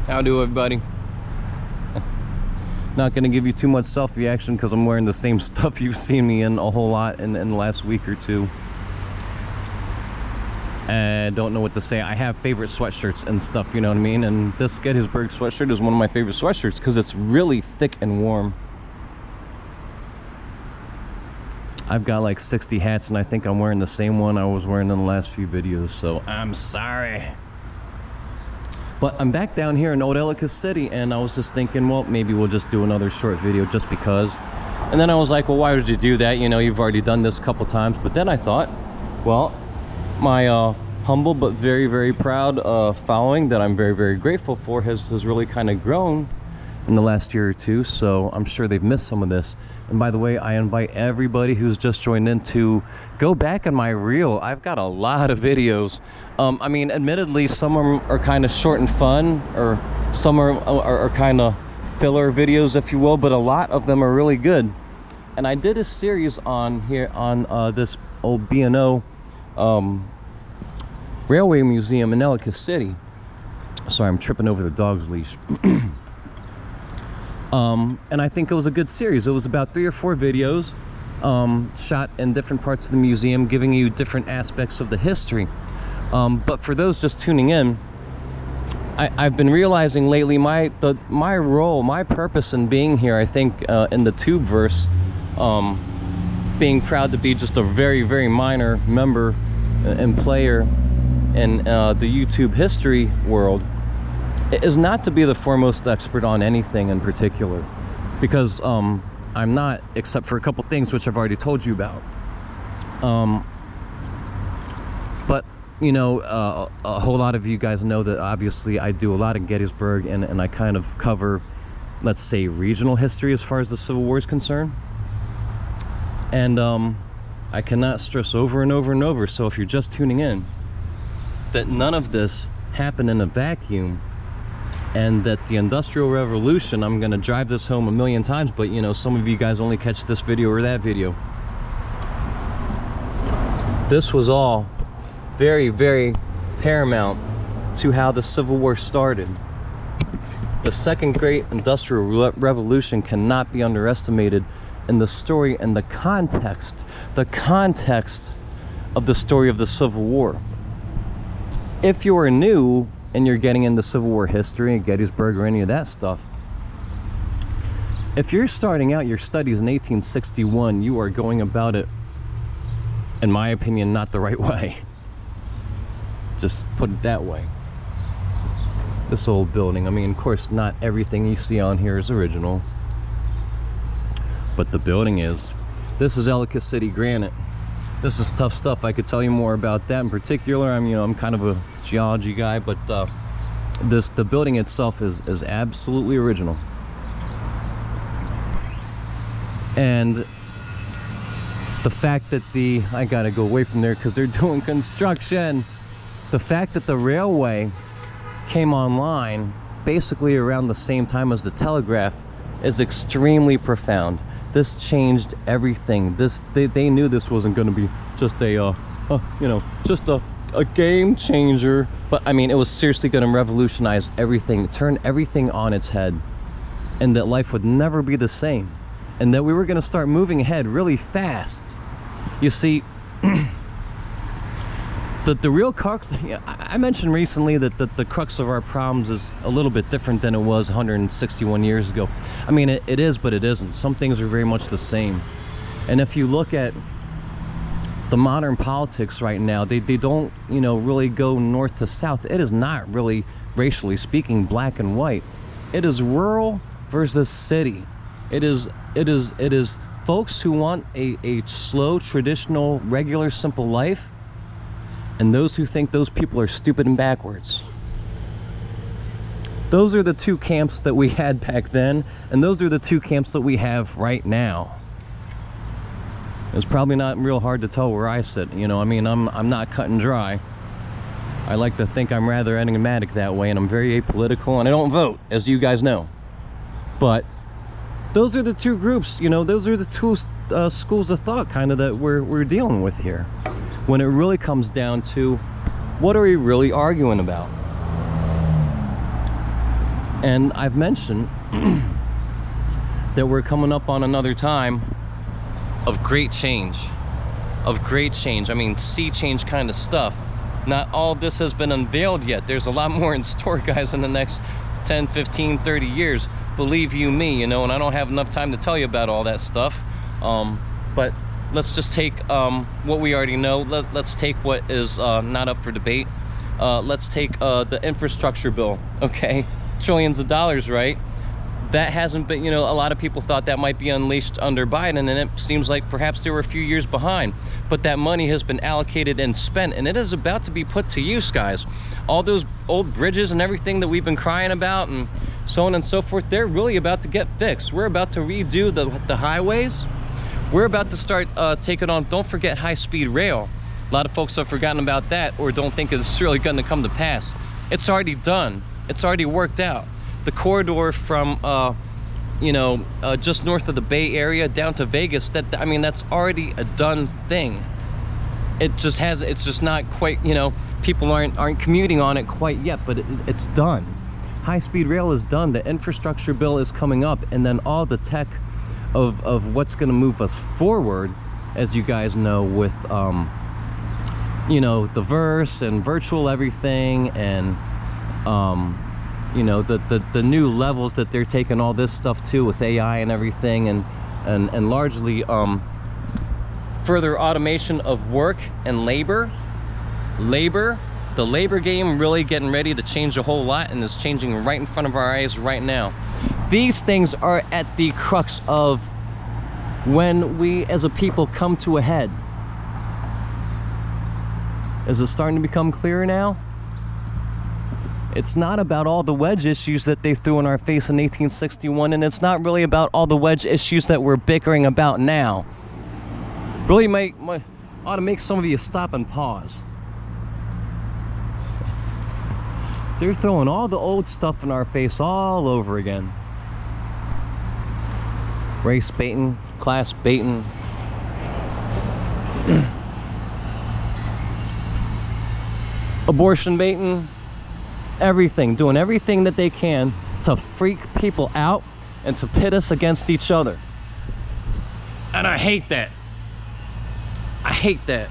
How do everybody? Not gonna give you too much selfie action because I'm wearing the same stuff you've seen me in a whole lot in the last week or two. And don't know what to say. I have favorite sweatshirts and stuff, you know what I mean? And this Gettysburg sweatshirt is one of my favorite sweatshirts because it's really thick and warm. I've got like 60 hats and I think I'm wearing the same one I was wearing in the last few videos, so I'm sorry. But I'm back down here in old Ellicott City and I was just thinking, well, maybe we'll just do another short video just because. And then I was like, well, why would you do that? You know, you've already done this a couple times. But then I thought, well, my humble but very, very proud following that I'm very, very grateful for has really kind of grown in the last year or two. So I'm sure they've missed some of this. And by the way, I invite everybody who's just joined in to go back in my reel. I've got a lot of videos. I mean, admittedly, some of them are kind of short and fun, or some are kind of filler videos, if you will, but a lot of them are really good. And I did a series on here on this old B&O Railway Museum in Ellicott City. Sorry, I'm tripping over the dog's leash. And I think it was a good series. It was about 3 or 4 videos shot in different parts of the museum, giving you different aspects of the history. But for those just tuning in, I've been realizing lately my role, my purpose in being here, I think in the Tubeverse, being proud to be just a very, very minor member and player in the YouTube history world, is not to be the foremost expert on anything in particular, because I'm not, except for a couple things which I've already told you about. But you know, a whole lot of you guys know that obviously I do a lot in Gettysburg, and I kind of cover, let's say, regional history as far as the Civil War is concerned. And I cannot stress over and over and over, so if you're just tuning in, that none of this happened in a vacuum, and that the Industrial Revolution, I'm gonna drive this home a million times, but you know, some of you guys only catch this video or that video. This was all very, very paramount to how the Civil War started. The second great Industrial Revolution cannot be underestimated in the story and the context of the story of the Civil War. If you are new and you're getting into Civil War history, Gettysburg, or any of that stuff, if you're starting out your studies in 1861, you are going about it, in my opinion, not the right way. Just put it that way. This old building, I mean, of course, not everything you see on here is original, but the building is. This is Ellicott City granite. This is tough stuff. I could tell you more about that in particular. I'm kind of a geology guy, but the building itself is absolutely original. And the fact that I gotta go away from there because they're doing construction. The fact that the railway came online basically around the same time as the telegraph is extremely profound. This changed everything. They knew this wasn't going to be just a game changer, but I mean, it was seriously going to revolutionize everything, turn everything on its head, and that life would never be the same, and that we were going to start moving ahead really fast. You see, the real crux, I mentioned recently that the crux of our problems is a little bit different than it was 161 years ago. I mean, it is, but it isn't. Some things are very much the same. And if you look at the modern politics right now, they don't, really go north to south. It is not really, racially speaking, black and white. It is rural versus city. It is folks who want a slow, traditional, regular, simple life, and those who think those people are stupid and backwards. Those are the two camps that we had back then, and those are the two camps that we have right now. It's probably not real hard to tell where I sit. I mean, I'm not cut and dry. I like to think I'm rather enigmatic that way, and I'm very apolitical, and I don't vote, as you guys know. But those are the two groups, those are the two schools of thought kind of that we're dealing with here. When it really comes down to, what are we really arguing about? And I've mentioned that we're coming up on another time of great change. I mean, sea change kind of stuff. Not all of this has been unveiled yet. There's a lot more in store, guys, in the next 10, 15, 30 years. Believe you me, you know, and I don't have enough time to tell you about all that stuff. But let's just take what we already know. Let's take what is not up for debate. Let's take the infrastructure bill, okay? Trillions of dollars, right? That hasn't been, you know, a lot of people thought that might be unleashed under Biden, and it seems like perhaps they were a few years behind. But that money has been allocated and spent, and it is about to be put to use, guys. All those old bridges and everything that we've been crying about and so on and so forth, they're really about to get fixed. We're about to redo the highways. We're about to start taking on, don't forget, high-speed rail. A lot of folks have forgotten about that or don't think it's really going to come to pass. It's already done. It's already worked out. The corridor from, you know, just north of the Bay Area down to Vegas, I mean, that's already a done thing. It's just not quite, you know, people aren't commuting on it quite yet, but it's done. High-speed rail is done. The infrastructure bill is coming up, and then all the tech of what's going to move us forward, as you guys know, with, you know, the verse and virtual everything, and, you know, the new levels that they're taking all this stuff to with AI and everything, and largely further automation of work and labor. The labor game really getting ready to change a whole lot, and is changing right in front of our eyes right now. These things are at the crux of when we as a people come to a head. Is it starting to become clearer now? It's not about all the wedge issues that they threw in our face in 1861, and it's not really about all the wedge issues that we're bickering about now. Really ought to make some of you stop and pause. They're throwing all the old stuff in our face all over again. Race baiting, class baiting. Abortion baiting. Everything, doing everything that they can to freak people out and to pit us against each other. And I hate that. I hate that.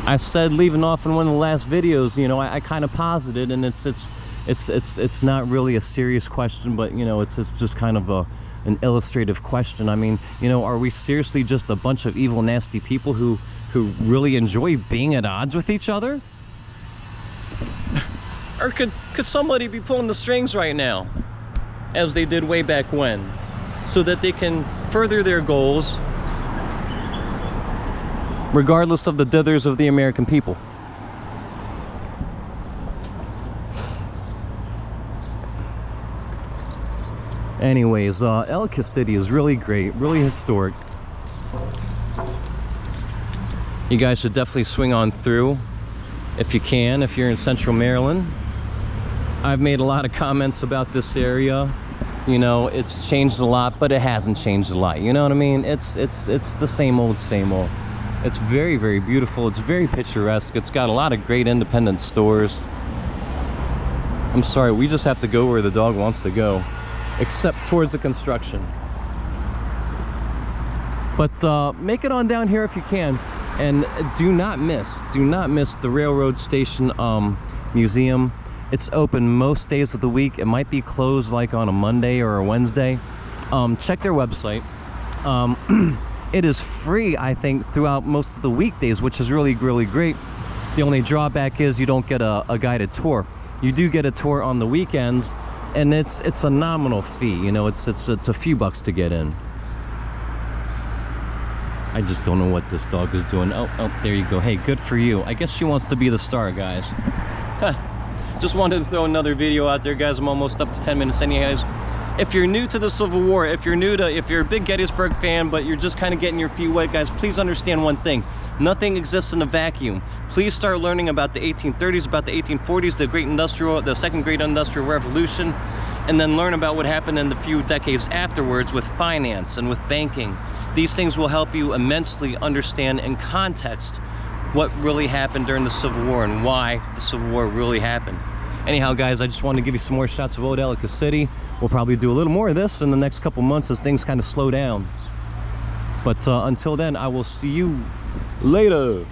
I said, leaving off in one of the last videos, you know, I kind of posited, and it's not really a serious question, but you know, it's just kind of an illustrative question. I mean, you know, are we seriously just a bunch of evil, nasty people who really enjoy being at odds with each other? Or could somebody be pulling the strings right now, as they did way back when, so that they can further their goals regardless of the dithers of the American people? Anyways, Ellicott City is really great, really historic. You guys should definitely swing on through if you can, if you're in Central Maryland. I've made a lot of comments about this area. You know, it's changed a lot, but it hasn't changed a lot. You know what I mean? It's the same old, same old. It's very, very beautiful. It's very picturesque. It's got a lot of great independent stores. I'm sorry, we just have to go where the dog wants to go, except towards the construction. But make it on down here if you can, and do not miss the Railroad Station Museum. It's open most days of the week. It might be closed like on a Monday or a Wednesday. Check their website. It is free, I think, throughout most of the weekdays, which is really, really great. The only drawback is you don't get a guided tour. You do get a tour on the weekends, and it's a nominal fee. You know, it's a few bucks to get in. I just don't know what this dog is doing. Oh, there you go. Hey, good for you. I guess she wants to be the star, guys. Just wanted to throw another video out there, guys. I'm almost up to 10 minutes anyways. If you're new to the Civil War, if you're a big Gettysburg fan, but you're just kind of getting your feet wet, guys, please understand one thing. Nothing exists in a vacuum. Please start learning about the 1830s, about the 1840s, the second great industrial revolution, and then learn about what happened in the few decades afterwards with finance and with banking. These things will help you immensely understand in context what really happened during the Civil War and why the Civil War really happened. Anyhow, guys, I just wanted to give you some more shots of old Ellicott City. We'll probably do a little more of this in the next couple months as things kind of slow down. But until then, I will see you later.